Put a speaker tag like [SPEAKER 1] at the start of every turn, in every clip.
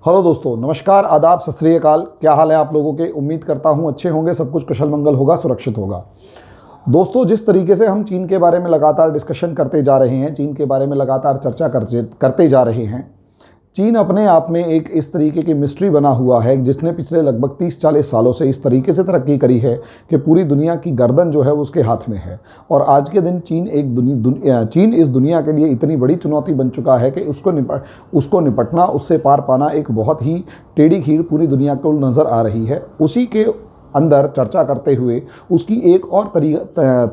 [SPEAKER 1] Hello दोस्तों, नमस्कार, आदाब, सत श्री अकाल। क्या हाल है आप लोगों के? उम्मीद करता हूं अच्छे होंगे, सब कुछ कुशल मंगल होगा, सुरक्षित होगा। दोस्तों, जिस तरीके से हम चीन के बारे में लगातार डिस्कशन करते जा रहे हैं, चीन के बारे में लगातार चर्चा करते जा रहे हैं, चीन अपने आप में एक इस तरीके की मिस्ट्री बना हुआ है जिसने पिछले लगभग 30-40 सालों से इस तरीके से तरक्की करी है कि पूरी दुनिया की गर्दन जो है उसके हाथ में है। और आज के दिन चीन चीन इस दुनिया के लिए इतनी बड़ी चुनौती बन चुका है कि उसको निपटना, उससे पार पाना एक बहुत ही टेढ़ी खीर पूरी दुनिया को नज़र आ रही है। उसी के अंदर चर्चा करते हुए उसकी एक और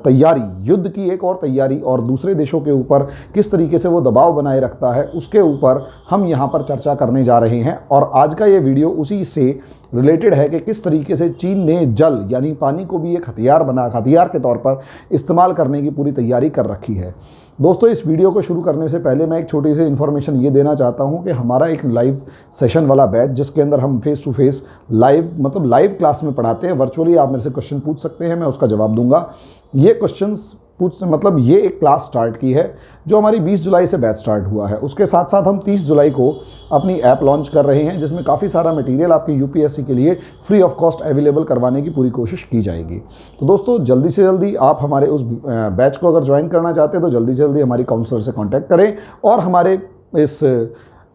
[SPEAKER 1] तैयारी, युद्ध की एक और तैयारी और दूसरे देशों के ऊपर किस तरीके से वो दबाव बनाए रखता है, उसके ऊपर हम यहाँ पर चर्चा करने जा रहे हैं। और आज का ये वीडियो उसी से रिलेटेड है कि किस तरीके से चीन ने जल यानी पानी को भी एक हथियार के तौर पर इस्तेमाल करने की पूरी तैयारी कर रखी है। दोस्तों, इस वीडियो को शुरू करने से पहले मैं एक छोटी सी इन्फॉर्मेशन ये देना चाहता हूँ कि हमारा एक लाइव सेशन वाला बैच, जिसके अंदर हम face to face live class में पढ़ाते हैं, वर्चुअली आप मेरे से क्वेश्चन पूछ सकते हैं, मैं उसका जवाब दूंगा। ये क्वेश्चंस ये एक क्लास स्टार्ट की है जो हमारी 20 जुलाई से बैच स्टार्ट हुआ है। उसके साथ साथ हम 30 जुलाई को अपनी ऐप लॉन्च कर रहे हैं जिसमें काफ़ी सारा मटेरियल आपकी यूपीएससी के लिए फ्री ऑफ कॉस्ट अवेलेबल करवाने की पूरी कोशिश की जाएगी। तो दोस्तों, जल्दी से जल्दी आप हमारे उस बैच को अगर ज्वाइन करना चाहते हैं तो जल्दी से जल्दी हमारी काउंसलर से कॉन्टैक्ट करें और हमारे इस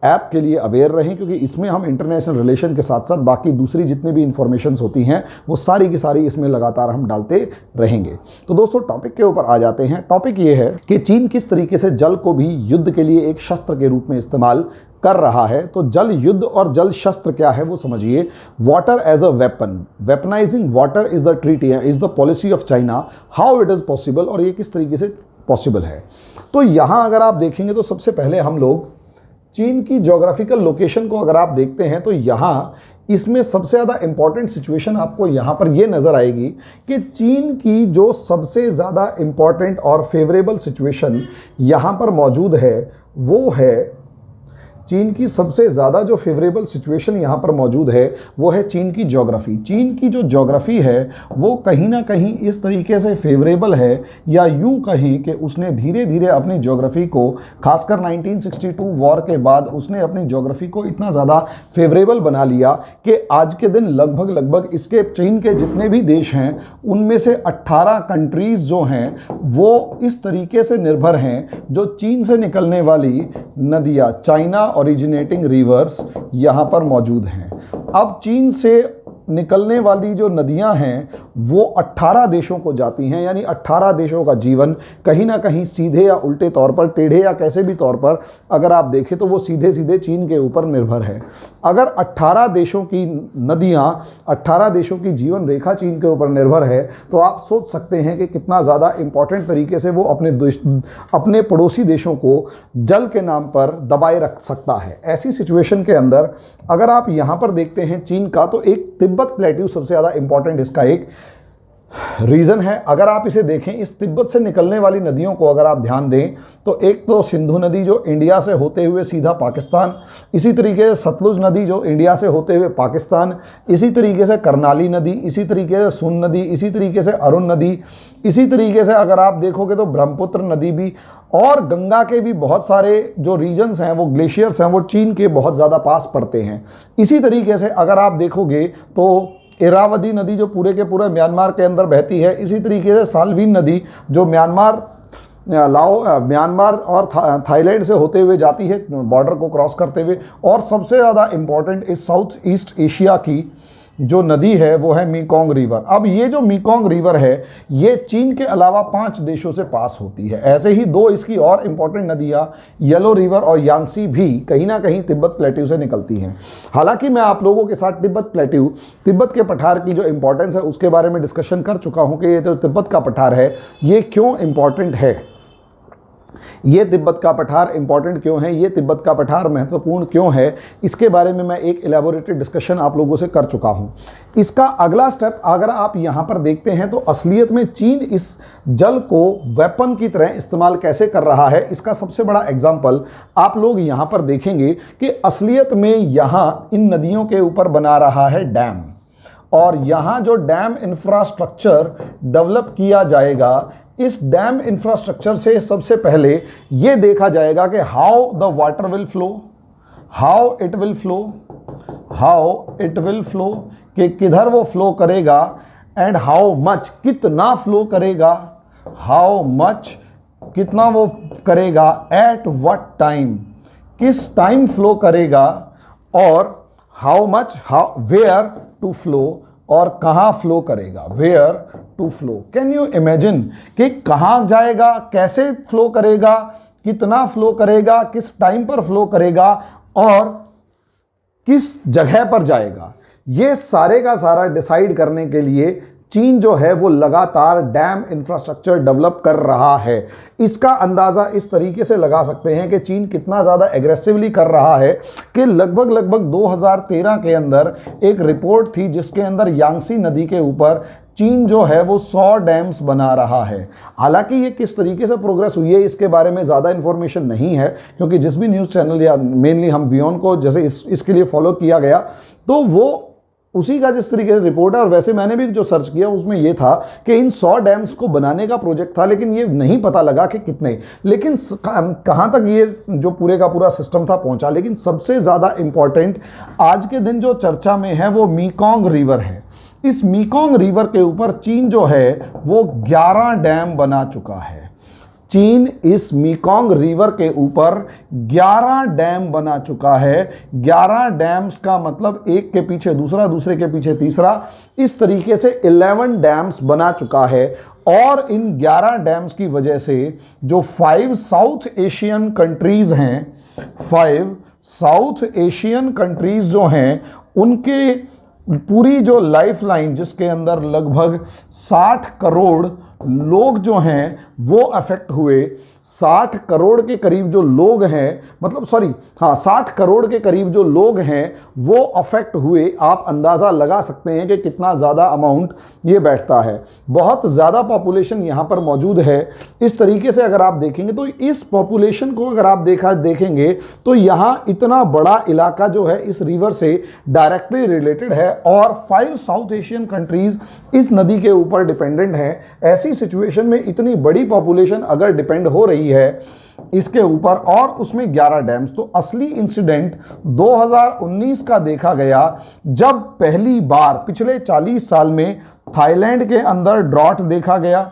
[SPEAKER 1] ऐप के लिए अवेयर रहें, क्योंकि इसमें हम इंटरनेशनल रिलेशन के साथ साथ बाकी दूसरी जितनी भी इंफॉर्मेशंस होती हैं वो सारी की सारी इसमें लगातार हम डालते रहेंगे। तो दोस्तों, टॉपिक के ऊपर आ जाते हैं। टॉपिक ये है कि चीन किस तरीके से जल को भी युद्ध के लिए एक शस्त्र के रूप में इस्तेमाल कर रहा है। तो जल युद्ध और जल शस्त्र क्या है वो समझिए। Water as a weapon, weaponizing water is the treaty is the policy of China, how it is possible, और ये किस तरीके से पॉसिबल है। तो यहाँ अगर आप देखेंगे तो सबसे पहले हम लोग चीन की ज्योग्राफिकल लोकेशन को अगर आप देखते हैं तो यहाँ इसमें सबसे ज़्यादा इम्पॉर्टेंट सिचुएशन आपको यहाँ पर ये नज़र आएगी कि चीन की जो सबसे ज़्यादा इम्पॉर्टेंट और फेवरेबल सिचुएशन यहाँ पर मौजूद है वो है, चीन की सबसे ज़्यादा जो फेवरेबल सिचुएशन यहाँ पर मौजूद है वो है चीन की ज्योग्राफी। चीन की जो ज्योग्राफी है वो कहीं ना कहीं इस तरीके से फेवरेबल है, या यूँ कहीं कि उसने धीरे धीरे अपनी ज्योग्राफी को, खासकर 1962 वॉर के बाद उसने अपनी ज्योग्राफी को इतना ज़्यादा फेवरेबल बना लिया कि आज के दिन लगभग इसके चीन के जितने भी देश हैं उनमें से 18 कंट्रीज़ जो हैं वो इस तरीके से निर्भर हैं, जो चीन से निकलने वाली नदियाँ, चाइना ओरिजिनेटिंग रिवर्स यहाँ पर मौजूद हैं। अब चीन से निकलने वाली जो नदियां हैं वो 18 देशों को जाती हैं, यानी 18 देशों का जीवन कहीं ना कहीं सीधे या उल्टे तौर पर, टेढ़े या कैसे भी तौर पर अगर आप देखें तो वो सीधे सीधे चीन के ऊपर निर्भर है। अगर 18 देशों की नदियां, 18 देशों की जीवन रेखा चीन के ऊपर निर्भर है तो आप सोच सकते हैं कि कितना ज़्यादा इंपॉर्टेंट तरीके से वो अपने पड़ोसी देशों को जल के नाम पर दबाए रख सकता है। ऐसी सिचुएशन के अंदर अगर आप यहाँ पर देखते हैं चीन का, तो एक तिब्बत प्लेट्यू सबसे ज़्यादा इंपॉर्टेंट इसका एक रीज़न है। अगर आप इसे देखें, इस तिब्बत से निकलने वाली नदियों को अगर आप ध्यान दें तो एक तो सिंधु नदी जो इंडिया से होते हुए सीधा पाकिस्तान, इसी तरीके से सतलुज नदी जो इंडिया से होते हुए पाकिस्तान, इसी तरीके से करनाली नदी, इसी तरीके से सोन नदी, इसी तरीके से अरुण नदी, इसी तरीके से अगर आप देखोगे तो ब्रह्मपुत्र नदी भी, और गंगा के भी बहुत सारे जो रीजन्स हैं, वो ग्लेशियर्स हैं, वो चीन के बहुत ज़्यादा पास पड़ते हैं। इसी तरीके से अगर आप देखोगे तो इरावदी नदी जो पूरे के पूरे म्यांमार के अंदर बहती है, इसी तरीके से साल्वीन नदी जो म्यांमार और थाईलैंड से होते हुए जाती है बॉर्डर को क्रॉस करते हुए। और सबसे ज़्यादा इम्पॉर्टेंट इस साउथ ईस्ट एशिया की जो नदी है वो है मेकोंग रिवर। अब ये जो मेकोंग रिवर है ये चीन के अलावा 5 देशों से पास होती है। ऐसे ही 2 इसकी और इम्पॉर्टेंट नदियाँ येलो रिवर और यांगसी भी कहीं ना कहीं तिब्बत प्लेट्यू से निकलती हैं। हालांकि मैं आप लोगों के साथ तिब्बत के पठार की जो इम्पोर्टेंस है उसके बारे में डिस्कशन कर चुका हूँ कि ये जो तिब्बत का पठार है ये क्यों इम्पॉर्टेंट है, ये तिब्बत का पठार इंपॉर्टेंट क्यों है, ये तिब्बत का पठार महत्वपूर्ण क्यों है, इसके बारे में मैं एक इलेबोरेटेड डिस्कशन आप लोगों से कर चुका हूं। इसका अगला स्टेप अगर आप यहां पर देखते हैं तो असलियत में चीन इस जल को वेपन की तरह इस्तेमाल कैसे कर रहा है, इसका सबसे बड़ा एग्जाम्पल आप लोग यहां पर देखेंगे कि असलियत में यहां इन नदियों के ऊपर बना रहा है डैम, और यहां जो डैम इंफ्रास्ट्रक्चर डेवलप किया जाएगा, इस डैम इंफ्रास्ट्रक्चर से सबसे पहले ये देखा जाएगा कि how the water will flow, how it will flow, how it will flow, कि किधर वो फ्लो करेगा, एंड हाउ मच, कितना फ्लो करेगा, हाउ मच, कितना वो करेगा, एट व्हाट टाइम, किस टाइम फ्लो करेगा, और how much, how where to flow, और कहाँ फ्लो करेगा, where to flow. Can you imagine कि कहाँ जाएगा, कैसे फ्लो करेगा, कितना फ्लो करेगा, किस टाइम पर फ्लो करेगा, और किस जगह पर जाएगा। ये सारे का सारा डिसाइड करने के लिए चीन जो है वो लगातार डैम इंफ्रास्ट्रक्चर डेवलप कर रहा है। इसका अंदाज़ा इस तरीके से लगा सकते हैं कि चीन कितना ज़्यादा एग्रेसिवली कर रहा है कि लगभग 2013 के अंदर एक रिपोर्ट थी जिसके अंदर यांगसी नदी के ऊपर चीन जो है वो 100 डैम्स बना रहा है। हालांकि ये किस तरीके से प्रोग्रेस हुई है इसके बारे में ज़्यादा इन्फॉर्मेशन नहीं है, क्योंकि जिस भी न्यूज़ चैनल या मेनली हम वियोन को जैसे इसके लिए फॉलो किया गया तो वो उसी का जिस तरीके से रिपोर्ट है, और वैसे मैंने भी जो सर्च किया उसमें ये था कि इन 100 डैम्स को बनाने का प्रोजेक्ट था, लेकिन ये नहीं पता लगा कि कितने, लेकिन कहाँ तक ये जो पूरे का पूरा सिस्टम था पहुँचा। लेकिन सबसे ज़्यादा इम्पॉर्टेंट आज के दिन जो चर्चा में है वो मीकोंग रिवर है। इस मीकोंग रिवर के ऊपर चीन जो है वो 11 डैम बना चुका है। चीन इस मीकोंग रिवर के ऊपर 11 डैम बना चुका है। 11 डैम्स का मतलब एक के पीछे दूसरा, दूसरे के पीछे तीसरा, इस तरीके से 11 डैम्स बना चुका है। और इन 11 डैम्स की वजह से जो 5 साउथ एशियन कंट्रीज हैं, 5 साउथ एशियन कंट्रीज जो हैं उनके पूरी जो लाइफलाइन, जिसके अंदर लगभग 60 करोड़ लोग जो हैं वो अफेक्ट हुए, 60 करोड़ के करीब जो लोग हैं, मतलब सॉरी हाँ 60 करोड़ के करीब जो लोग हैं वो अफेक्ट हुए। आप अंदाज़ा लगा सकते हैं कि कितना ज़्यादा अमाउंट ये बैठता है। बहुत ज़्यादा पॉपुलेशन यहाँ पर मौजूद है। इस तरीके से अगर आप देखेंगे तो इस पॉपुलेशन को अगर आप देखेंगे तो यहाँ इतना बड़ा इलाका जो है इस रिवर से डायरेक्टली रिलेटेड है, और 5 साउथ एशियन कंट्रीज़ इस नदी के ऊपर डिपेंडेंट हैं। ऐसी सिचुएशन में इतनी बड़ी पॉपुलेशन अगर डिपेंड हो रही है इसके ऊपर, और उसमें 11 डैम्स, तो असली इंसिडेंट 2019 का देखा गया, जब पहली बार पिछले 40 साल में थाईलैंड के अंदर ड्रॉट देखा गया,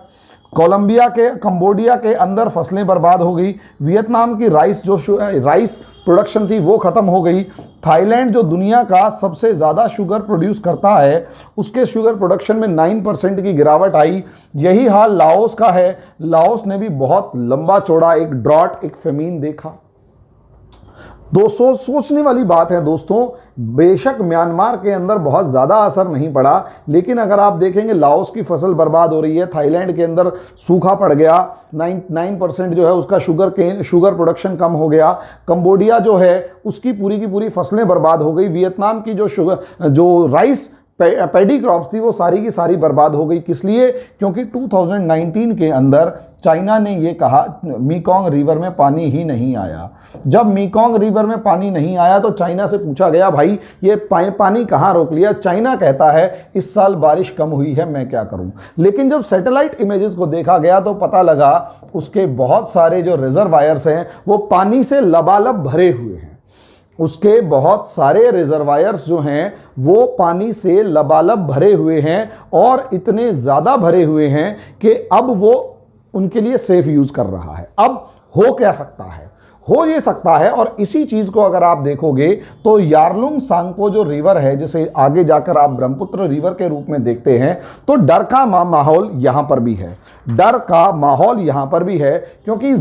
[SPEAKER 1] कंबोडिया के अंदर फसलें बर्बाद हो गई, वियतनाम की राइस प्रोडक्शन थी वो ख़त्म हो गई, थाईलैंड जो दुनिया का सबसे ज़्यादा शुगर प्रोड्यूस करता है उसके शुगर प्रोडक्शन में 9% की गिरावट आई। यही हाल लाओस का है। लाओस ने भी बहुत लंबा चौड़ा एक ड्रॉट, एक फेमीन देखा। दोस्तों सोचने वाली बात है दोस्तों, बेशक म्यांमार के अंदर बहुत ज़्यादा असर नहीं पड़ा, लेकिन अगर आप देखेंगे लाओस की फसल बर्बाद हो रही है, थाईलैंड के अंदर सूखा पड़ गया, 9% जो है उसका शुगर प्रोडक्शन कम हो गया, कंबोडिया जो है उसकी पूरी की पूरी फसलें बर्बाद हो गई, वियतनाम की जो राइस पैडी क्रॉप्स थी वो सारी की सारी बर्बाद हो गई। किस लिए? क्योंकि 2019 के अंदर चाइना ने ये कहा मीकोंग रिवर में पानी ही नहीं आया। जब मीकोंग रिवर में पानी नहीं आया तो चाइना से पूछा गया भाई ये पानी कहाँ रोक लिया? चाइना कहता है इस साल बारिश कम हुई है, मैं क्या करूं। लेकिन जब सैटेलाइट इमेजेस को देखा गया तो पता लगा उसके बहुत सारे जो रिजर्वायर्स हैं वो पानी से लबालब भरे हुए हैं। उसके बहुत सारे रिजर्वायर्स जो हैं वो पानी से लबालब भरे हुए हैं, और इतने ज़्यादा भरे हुए हैं कि अब वो उनके लिए सेफ यूज़ कर रहा है। अब हो क्या सकता है? हो ये सकता है, और इसी चीज़ को अगर आप देखोगे तो यारलुंग सांगपो जो रिवर है, जिसे आगे जाकर आप ब्रह्मपुत्र रिवर के रूप में देखते हैं, तो डर का माहौल यहाँ पर भी है। डर का माहौल यहाँ पर भी है, क्योंकि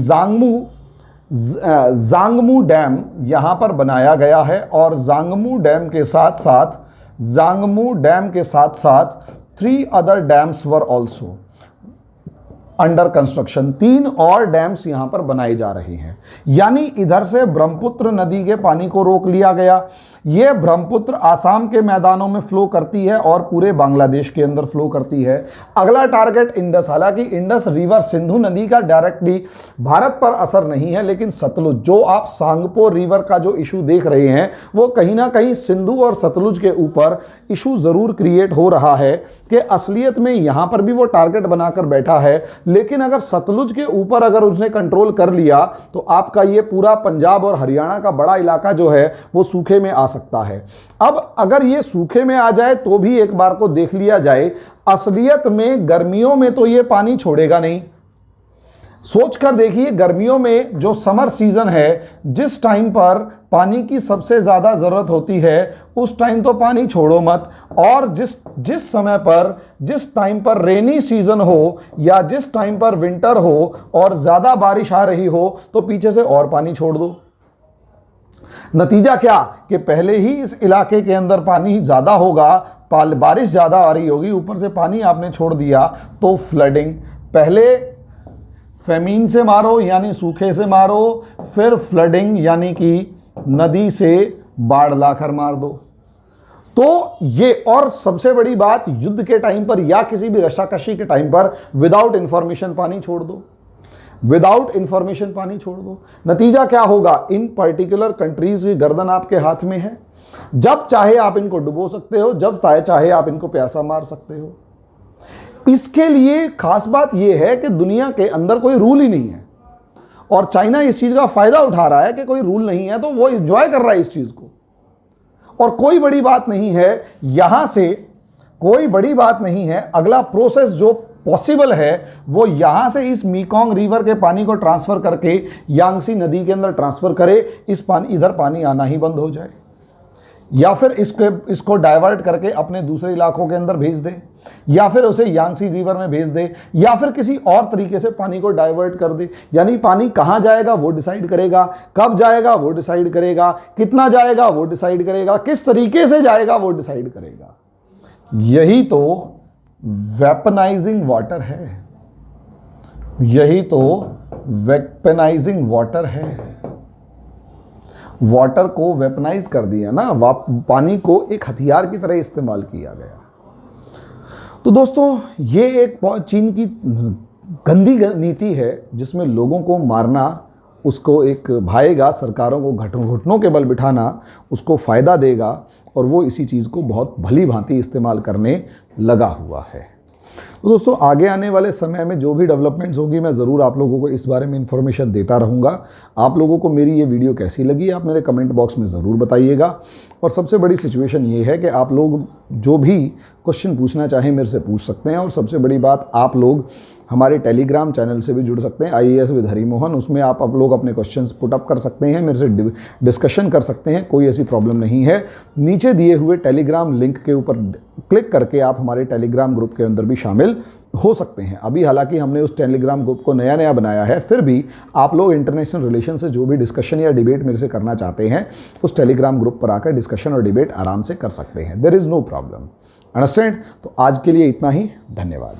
[SPEAKER 1] जांगमू डैम यहाँ पर बनाया गया है, और जांगमू डैम के साथ साथ 3 other dams were also under construction. 3 और डैम्स यहां पर बनाए जा रहे हैं। यानी इधर से ब्रह्मपुत्र नदी के पानी को रोक लिया गया। यह ब्रह्मपुत्र आसाम के मैदानों में फ्लो करती है और पूरे बांग्लादेश के अंदर फ्लो करती है। अगला टारगेट इंडस, हालांकि इंडस रिवर सिंधु नदी का डायरेक्टली भारत पर असर नहीं है, लेकिन सतलुज, जो आप सांगपो रिवर का जो इशू देख रहे हैं वो कहीं ना कहीं सिंधु और सतलुज के ऊपर इशू जरूर क्रिएट हो रहा है कि असलियत में यहां पर भी वो टारगेट बनाकर बैठा है लेकिन अगर सतलुज के ऊपर अगर उसने कंट्रोल कर लिया तो आपका ये पूरा पंजाब और हरियाणा का बड़ा इलाका जो है वो सूखे में आ सकता है। अब अगर ये सूखे में आ जाए तो भी एक बार को देख लिया जाए, असलियत में गर्मियों में तो ये पानी छोड़ेगा नहीं। सोच कर देखिए, गर्मियों में जो समर सीजन है, जिस टाइम पर पानी की सबसे ज्यादा जरूरत होती है उस टाइम तो पानी छोड़ो मत, और जिस समय पर जिस टाइम पर रेनी सीजन हो या जिस टाइम पर विंटर हो और ज्यादा बारिश आ रही हो तो पीछे से और पानी छोड़ दो। नतीजा क्या कि पहले ही इस इलाके के अंदर पानी ज्यादा होगा, बारिश ज्यादा आ रही होगी, ऊपर से पानी आपने छोड़ दिया तो फ्लडिंग। पहले फेमीन से मारो यानी सूखे से मारो, फिर फ्लडिंग यानी कि नदी से बाढ़ लाकर मार दो। तो ये, और सबसे बड़ी बात, युद्ध के टाइम पर या किसी भी रशाकशी के टाइम पर विदाउट इंफॉर्मेशन पानी छोड़ दो, विदाउट इंफॉर्मेशन पानी छोड़ दो। नतीजा क्या होगा, इन पर्टिकुलर कंट्रीज की गर्दन आपके हाथ में है। जब चाहे आप इनको डुबो सकते हो, जब चाहे आप इनको प्यासा मार सकते हो। इसके लिए खास बात यह है कि दुनिया के अंदर कोई रूल ही नहीं है, और चाइना इस चीज का फायदा उठा रहा है कि कोई रूल नहीं है, तो वो एंजॉय कर रहा है इस चीज को। और कोई बड़ी बात नहीं है, यहां से कोई बड़ी बात नहीं है। अगला प्रोसेस जो पॉसिबल है वो यहां से इस मीकोंग रिवर के पानी को ट्रांसफर करके यांगसी नदी के अंदर ट्रांसफर करे, इधर पानी आना ही बंद हो जाए, या फिर इसको डाइवर्ट करके अपने दूसरे इलाकों के अंदर भेज दे, या फिर उसे यांगसी रिवर में भेज दे, या फिर किसी और तरीके से पानी को डाइवर्ट कर दे। यानी पानी कहां जाएगा वो डिसाइड करेगा, कब जाएगा वो डिसाइड करेगा, कितना जाएगा वो डिसाइड करेगा, किस तरीके से जाएगा वो डिसाइड करेगा। यही तो वेपनाइजिंग वाटर है, यही तो वेपनाइजिंग वाटर है। वाटर को वेपनाइज कर दिया ना, पानी को एक हथियार की तरह इस्तेमाल किया गया। तो दोस्तों, ये एक चीन की गंदी नीति है जिसमें लोगों को मारना, उसको एक भाएगा, सरकारों को घुटनों के बल बिठाना उसको फ़ायदा देगा, और वो इसी चीज़ को बहुत भली भांति इस्तेमाल करने लगा हुआ है। तो दोस्तों, आगे आने वाले समय में जो भी डेवलपमेंट्स होगी मैं ज़रूर आप लोगों को इस बारे में इन्फॉर्मेशन देता रहूँगा। आप लोगों को मेरी ये वीडियो कैसी लगी आप मेरे कमेंट बॉक्स में ज़रूर बताइएगा। और सबसे बड़ी सिचुएशन ये है कि आप लोग जो भी क्वेश्चन पूछना चाहें मेरे से पूछ सकते हैं, और सबसे बड़ी बात, आप लोग हमारे टेलीग्राम चैनल से भी जुड़ सकते हैं, IAS विद हरिमोहन। उसमें आप लोग अपने क्वेश्चंस पुट अप कर सकते हैं, मेरे से डिस्कशन कर सकते हैं, कोई ऐसी प्रॉब्लम नहीं है। नीचे दिए हुए टेलीग्राम लिंक के ऊपर क्लिक करके आप हमारे टेलीग्राम ग्रुप के अंदर भी शामिल हो सकते हैं। अभी हालांकि हमने उस टेलीग्राम ग्रुप को नया बनाया है, फिर भी आप लोग इंटरनेशनल रिलेशन से जो भी डिस्कशन या डिबेट मेरे से करना चाहते हैं उस टेलीग्राम ग्रुप पर आकर डिस्कशन और डिबेट आराम से कर सकते हैं। There is no problem, understand. तो आज के लिए इतना ही, धन्यवाद।